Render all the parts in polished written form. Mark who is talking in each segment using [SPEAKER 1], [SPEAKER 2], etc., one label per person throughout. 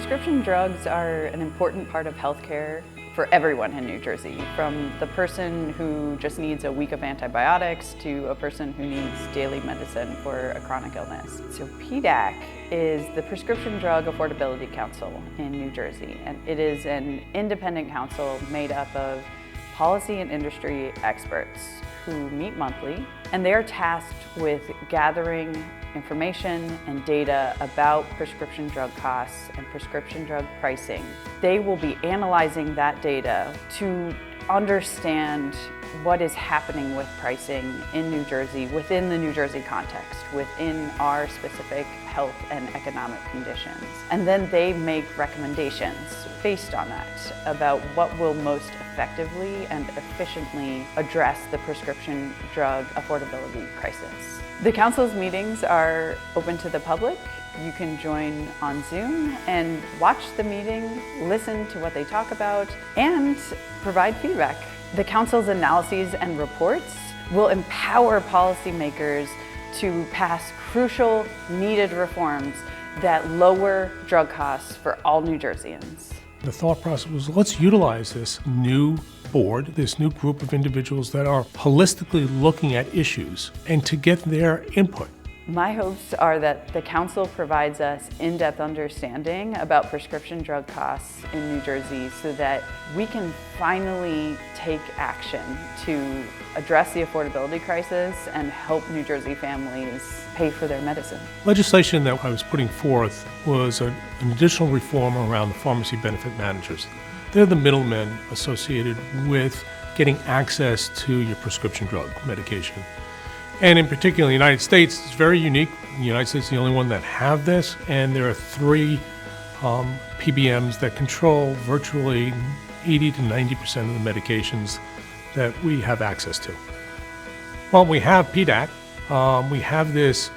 [SPEAKER 1] Prescription drugs are an important part of healthcare for everyone in New Jersey, from the person who just needs a week of antibiotics to a person who needs daily medicine for a chronic illness. So PDAC is the Prescription Drug Affordability Council in New Jersey, and it is an independent council made up of policy and industry experts who meet monthly, and they're tasked with gathering information and data about prescription drug costs and prescription drug pricing. They will be analyzing that data to understand what is happening with pricing in New Jersey within the New Jersey context, within our specific health and economic conditions. And then they make recommendations based on that about what will most effectively and efficiently address the prescription drug affordability crisis. The council's meetings are open to the public. You can join on Zoom and watch the meeting, listen to what they talk about, and provide feedback. The council's analyses and reports will empower policymakers to pass crucial, needed reforms that lower drug costs for all New Jerseyans.
[SPEAKER 2] The thought process was, let's utilize this new board, this new group of individuals that are holistically looking at issues, and to get their input.
[SPEAKER 1] My hopes are that the council provides us in-depth understanding about prescription drug costs in New Jersey so that we can finally take action to address the affordability crisis and help New Jersey families pay for their medicine.
[SPEAKER 2] Legislation that I was putting forth was an additional reform around the pharmacy benefit managers. They're the middlemen associated with getting access to your prescription drug medication. And in particular, in the United States, it's very unique. The United States is the only one that have this, and there are three PBMs that control virtually 80 to 90% of the medications that we have access to. Well, we have PDAC. We have this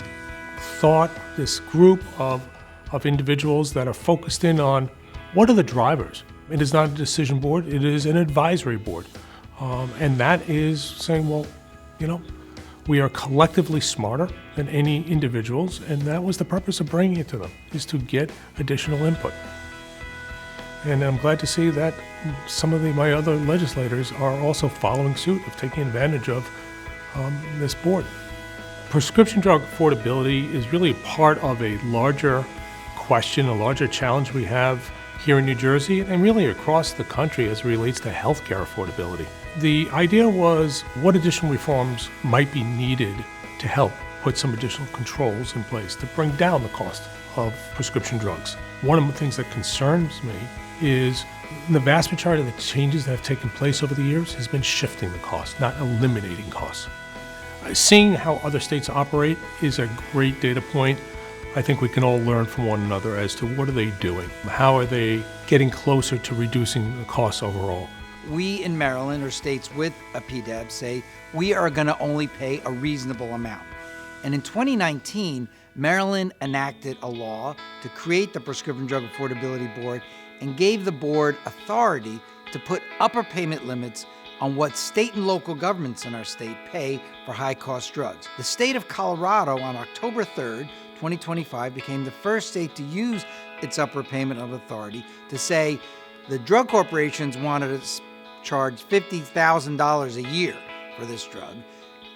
[SPEAKER 2] thought, this group of individuals that are focused in on what are the drivers. It is not a decision board, it is an advisory board. And that is saying, well, we are collectively smarter than any individuals, and that was the purpose of bringing it to them, is to get additional input. And I'm glad to see that some of my other legislators are also following suit of taking advantage of this board. Prescription drug affordability is really part of a larger question, a larger challenge we have here in New Jersey and really across the country as it relates to healthcare affordability. The idea was what additional reforms might be needed to help put some additional controls in place to bring down the cost of prescription drugs. One of the things that concerns me is the vast majority of the changes that have taken place over the years has been shifting the cost, not eliminating costs. Seeing how other states operate is a great data point. I think we can all learn from one another as to what are they doing? How are they getting closer to reducing the costs overall?
[SPEAKER 3] We in Maryland, or states with a PDAB, say we are going to only pay a reasonable amount. And in 2019, Maryland enacted a law to create the Prescription Drug Affordability Board and gave the board authority to put upper payment limits on what state and local governments in our state pay for high-cost drugs. The state of Colorado on October 3rd, 2025 became the first state to use its upper payment of authority to say the drug corporations wanted to charge $50,000 a year for this drug.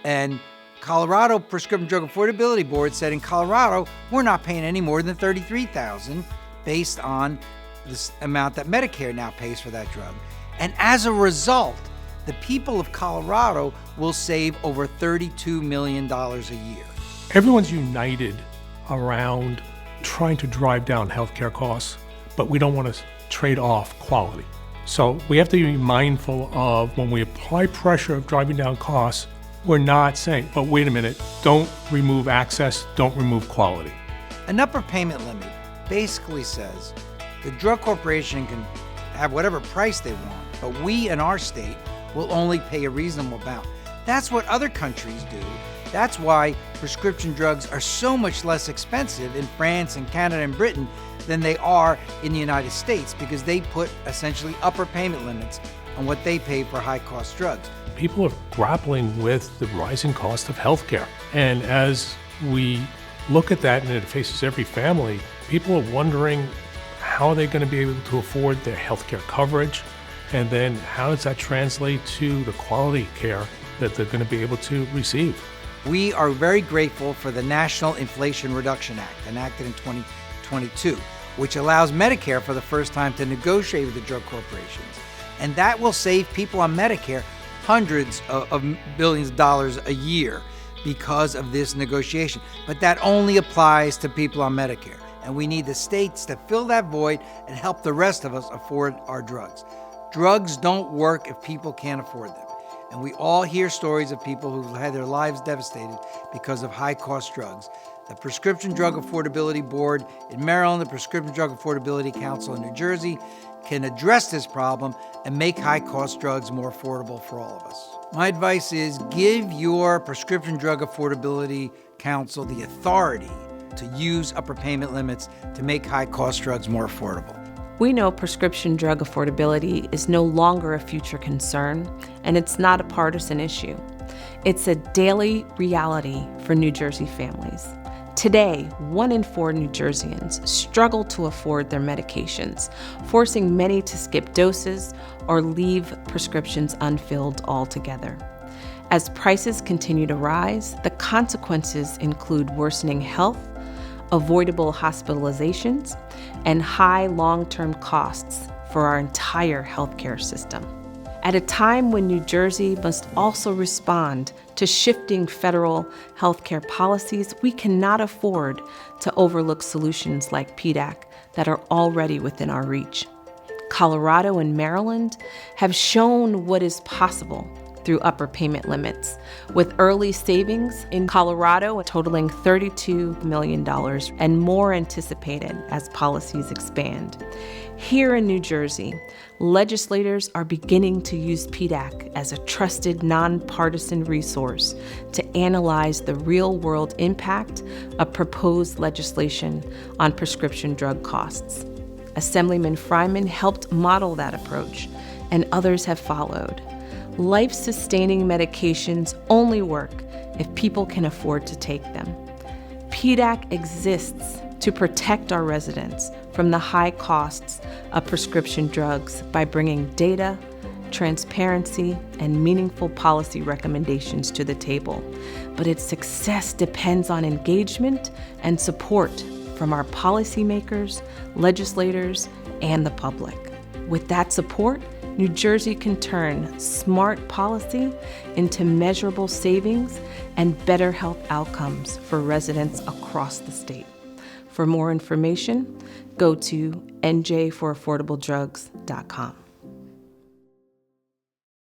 [SPEAKER 3] And Colorado Prescription Drug Affordability Board said in Colorado, we're not paying any more than $33,000 based on this amount that Medicare now pays for that drug. And as a result, the people of Colorado will save over $32 million a year.
[SPEAKER 2] Everyone's united around trying to drive down healthcare costs, but we don't want to trade off quality. So we have to be mindful of when we apply pressure of driving down costs, we're not saying, but wait a minute, don't remove access, don't remove quality.
[SPEAKER 3] An upper payment limit basically says the drug corporation can have whatever price they want, but we in our state will only pay a reasonable amount. That's what other countries do. That's why prescription drugs are so much less expensive in France and Canada and Britain than they are in the United States, because they put essentially upper payment limits on what they pay for high-cost drugs.
[SPEAKER 2] People are grappling with the rising cost of healthcare. And as we look at that, and it faces every family, people are wondering how are they going to be able to afford their health care coverage? And then how does that translate to the quality care that they're going to be able to receive?
[SPEAKER 3] We are very grateful for the National Inflation Reduction Act, enacted in 2022, which allows Medicare for the first time to negotiate with the drug corporations. And that will save people on Medicare hundreds of billions of dollars a year because of this negotiation. But that only applies to people on Medicare. And we need the states to fill that void and help the rest of us afford our drugs. Drugs don't work if people can't afford them. And we all hear stories of people who've had their lives devastated because of high-cost drugs. The Prescription Drug Affordability Board in Maryland, the Prescription Drug Affordability Council in New Jersey can address this problem and make high-cost drugs more affordable for all of us. My advice is give your Prescription Drug Affordability Council the authority to use upper payment limits to make high-cost drugs more affordable.
[SPEAKER 4] We know prescription drug affordability is no longer a future concern, and it's not a partisan issue. It's a daily reality for New Jersey families. Today, 1 in 4 New Jerseyans struggle to afford their medications, forcing many to skip doses or leave prescriptions unfilled altogether. As prices continue to rise, the consequences include worsening health, avoidable hospitalizations, and high long-term costs for our entire healthcare system. At a time when New Jersey must also respond to shifting federal healthcare policies, we cannot afford to overlook solutions like PDAC that are already within our reach. Colorado and Maryland have shown what is possible through upper payment limits, with early savings in Colorado totaling $32 million and more anticipated as policies expand. Here in New Jersey, legislators are beginning to use PDAC as a trusted, nonpartisan resource to analyze the real-world impact of proposed legislation on prescription drug costs. Assemblyman Fryman helped model that approach, and others have followed. Life-sustaining medications only work if people can afford to take them. PDAC exists to protect our residents from the high costs of prescription drugs by bringing data, transparency, and meaningful policy recommendations to the table. But its success depends on engagement and support from our policymakers, legislators, and the public. With that support, New Jersey can turn smart policy into measurable savings and better health outcomes for residents across the state. For more information, go to njforaffordabledrugs.com.